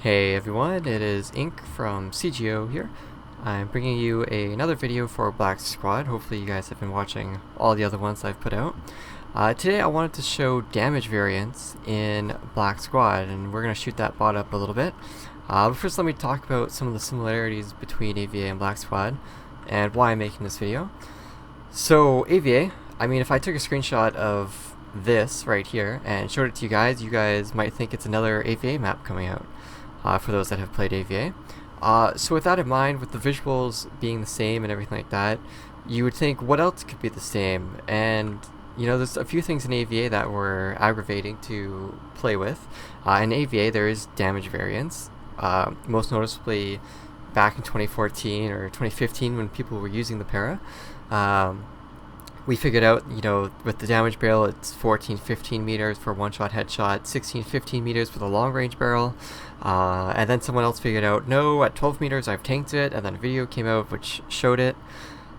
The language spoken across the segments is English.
Hey everyone, it is Ink from CGO here. I'm bringing you another video for Black Squad. Hopefully you guys have been watching all the other ones I've put out. Today I wanted to show damage variance in Black Squad, and we're going to shoot that bot up a little bit. But first let me talk about some of the similarities between A.V.A. and Black Squad, and why I'm making this video. So A.V.A., I mean, if I took a screenshot of this right here and showed it to you guys might think it's another A.V.A. map coming out. For those that have played A.V.A. So with that in mind, with the visuals being the same and everything like that, you would think what else could be the same? And you know, there's a few things in A.V.A. that were aggravating to play with. In A.V.A. there is damage variance, most noticeably back in 2014 or 2015 when people were using the para. We figured out, you know, with the damage barrel, it's 14-15 meters for one-shot headshot, 16-15 meters for the long-range barrel, and then someone else figured out, no, at 12 meters I've tanked it, and then a video came out which showed it.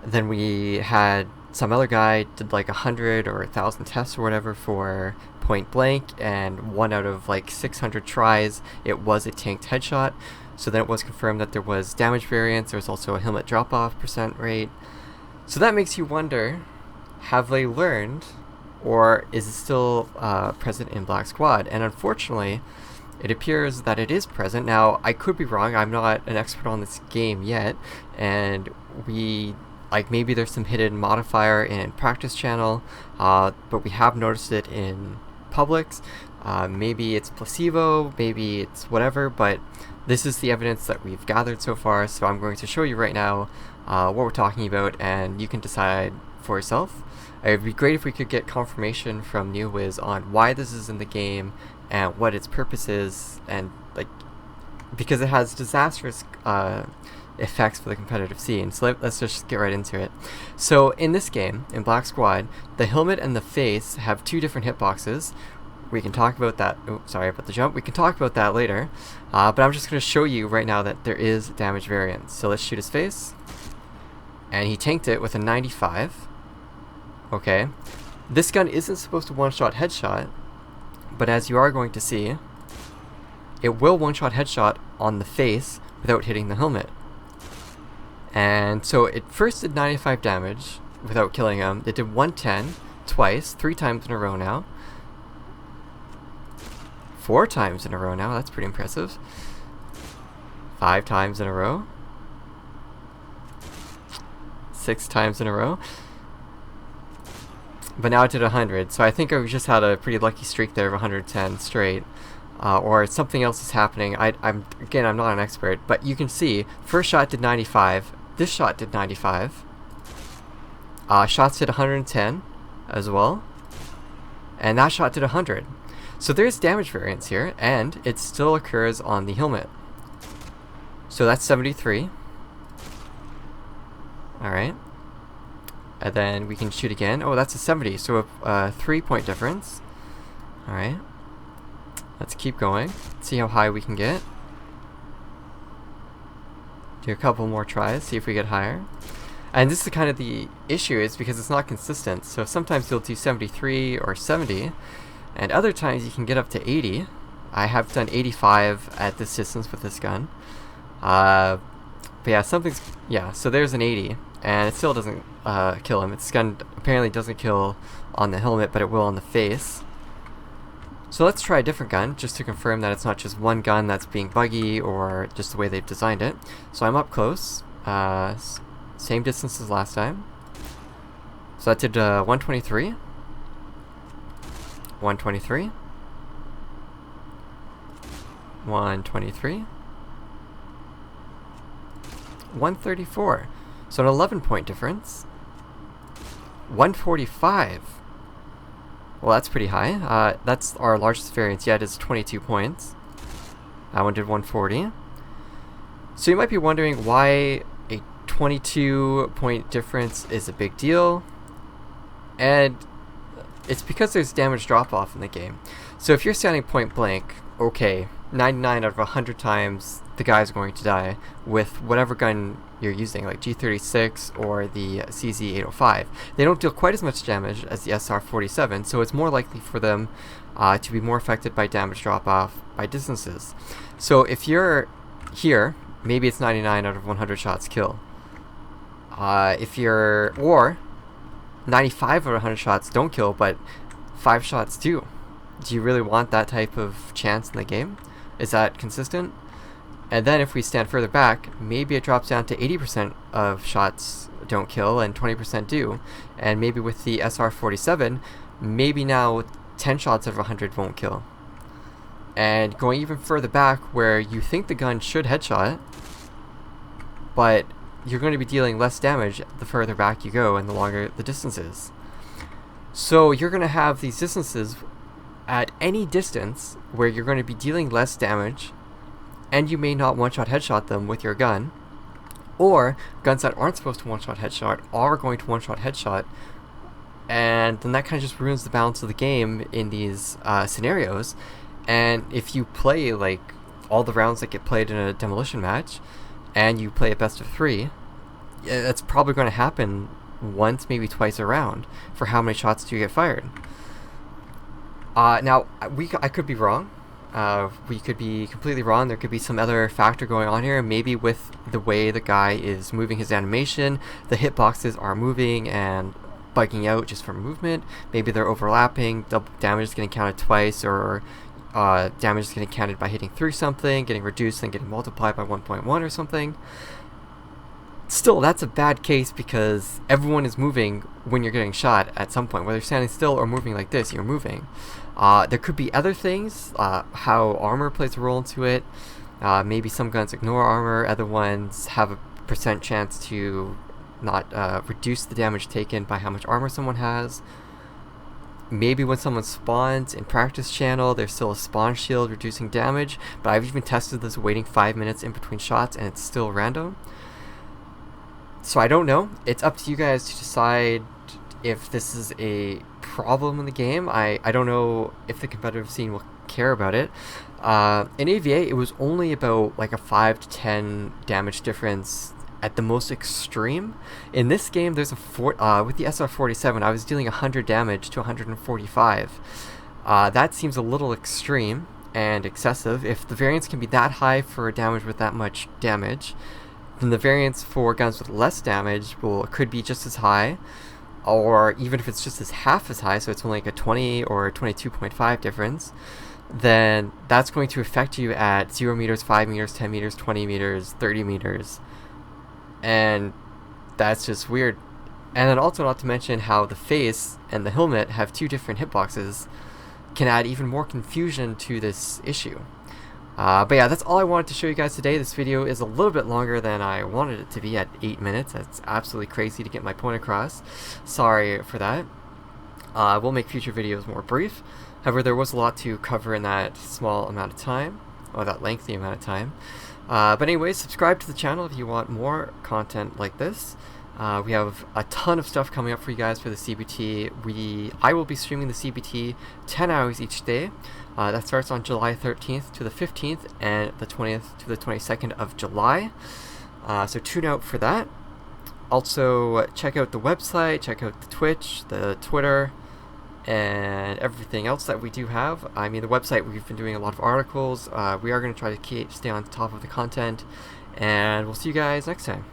Then we had some other guy did like 100 or 1,000 tests or whatever for point blank, and 1 out of like 600 tries, it was a tanked headshot. So then it was confirmed that there was damage variance. There was also a helmet drop-off % rate. So that makes you wonder, have they learned, or is it still present in Black Squad? And unfortunately, it appears that it is present. Now, I could be wrong. I'm not an expert on this game yet, and maybe there's some hidden modifier in practice channel, but we have noticed it in publics. Maybe it's placebo, maybe it's whatever, but this is the evidence that we've gathered so far, so I'm going to show you right now what we're talking about, and you can decide for yourself. It would be great if we could get confirmation from NewWiz on why this is in the game and what its purpose is, and because it has disastrous effects for the competitive scene. So let's just get right into it. So in this game, in Black Squad, the helmet and the face have 2 different hitboxes. We can talk about that. Oh, sorry about the jump. We can talk about that later. But I'm just going to show you right now that there is damage variance. So let's shoot his face. And he tanked it with a 95. Okay. This gun isn't supposed to one-shot headshot, but as you are going to see, it will one-shot headshot on the face without hitting the helmet. And so it first did 95 damage without killing him. It did 110 twice, 3 times in a row now. 4 times in a row now, that's pretty impressive. 5 times in a row. 6 times in a row. But now it did 100, so I think I just had a pretty lucky streak there of 110 straight. Or something else is happening. I'm not an expert, but you can see, first shot did 95, this shot did 95. Shots did 110 as well. And that shot did 100. So there's damage variance here, and it still occurs on the helmet. So that's 73. Alright. And then we can shoot again. Oh, that's a 70, so a 3-point difference. Alright. Let's keep going. See how high we can get. Do a couple more tries, see if we get higher. And this is kind of the issue, is because it's not consistent. So sometimes you'll do 73 or 70, and other times you can get up to 80. I have done 85 at this distance with this gun. But yeah, so there's an 80, and it still doesn't kill him. This gun apparently doesn't kill on the helmet, but it will on the face. So let's try a different gun, just to confirm that it's not just one gun that's being buggy, or just the way they've designed it. So I'm up close, same distance as last time. So that did 123. 123. 123. 134. So an 11-point difference. 145. Well, that's pretty high. That's our largest variance yet, is 22 points. That one did 140. So you might be wondering why a 22-point difference is a big deal. And it's because there's damage drop-off in the game. So if you're standing point blank, okay, 99 out of 100 times the guy's going to die with whatever gun you're using, like G36 or the CZ805. They don't deal quite as much damage as the SR47, so it's more likely for them to be more affected by damage drop-off by distances. So if you're here, maybe it's 99 out of 100 shots kill. Or 95 out of 100 shots don't kill, but 5 shots do. Do you really want that type of chance in the game? Is that consistent? And then if we stand further back, maybe it drops down to 80% of shots don't kill and 20% do. And maybe with the SR47, maybe now 10 shots of 100 won't kill. And going even further back where you think the gun should headshot, but you're going to be dealing less damage the further back you go and the longer the distance is. So you're going to have these distances at any distance where you're going to be dealing less damage, and you may not one-shot headshot them with your gun, or guns that aren't supposed to one-shot headshot are going to one-shot headshot, and then that kind of just ruins the balance of the game in these scenarios. And if you play like all the rounds that get played in a demolition match, and you play a best of 3, that's probably going to happen once, maybe twice a round for how many shots do you get fired. Now, I could be wrong. We could be completely wrong. There could be some other factor going on here. Maybe with the way the guy is moving his animation, the hitboxes are moving and bugging out just from movement. Maybe they're overlapping. Double damage is getting counted twice, or damage is getting counted by hitting through something, getting reduced, and getting multiplied by 1.1 or something. Still, that's a bad case because everyone is moving when you're getting shot at some point. Whether you're standing still or moving like this, you're moving. There could be other things, how armor plays a role into it. Maybe some guns ignore armor, other ones have a % chance to not reduce the damage taken by how much armor someone has. Maybe when someone spawns in practice channel, there's still a spawn shield reducing damage, but I've even tested this waiting 5 minutes in between shots and it's still random. So I don't know. It's up to you guys to decide if this is a problem in the game. I don't know if the competitive scene will care about it. In A.V.A, it was only about like a 5 to 10 damage difference at the most extreme. In this game, there's a with the SR47, I was dealing 100 damage to 145. That seems a little extreme and excessive. If the variance can be that high for damage with that much damage, then the variance for guns with less damage could be just as high, or even if it's just half as high, so it's only like a 20 or 22.5 difference, then that's going to affect you at 0 meters, 5 meters, 10 meters, 20 meters, 30 meters. And that's just weird. And then also, not to mention how the face and the helmet have 2 different hitboxes, can add even more confusion to this issue. But yeah, that's all I wanted to show you guys today. This video is a little bit longer than I wanted it to be at 8 minutes. That's absolutely crazy to get my point across. Sorry for that. We'll make future videos more brief. However, there was a lot to cover in that small amount of time, or that lengthy amount of time. But anyways, subscribe to the channel if you want more content like this. We have a ton of stuff coming up for you guys for the CBT. I will be streaming the CBT 10 hours each day. That starts on July 13th to the 15th and the 20th to the 22nd of July. So tune out for that. Also, check out the website, check out the Twitch, the Twitter, and everything else that we do have. I mean, the website, we've been doing a lot of articles. We are going to try to stay on top of the content, and we'll see you guys next time.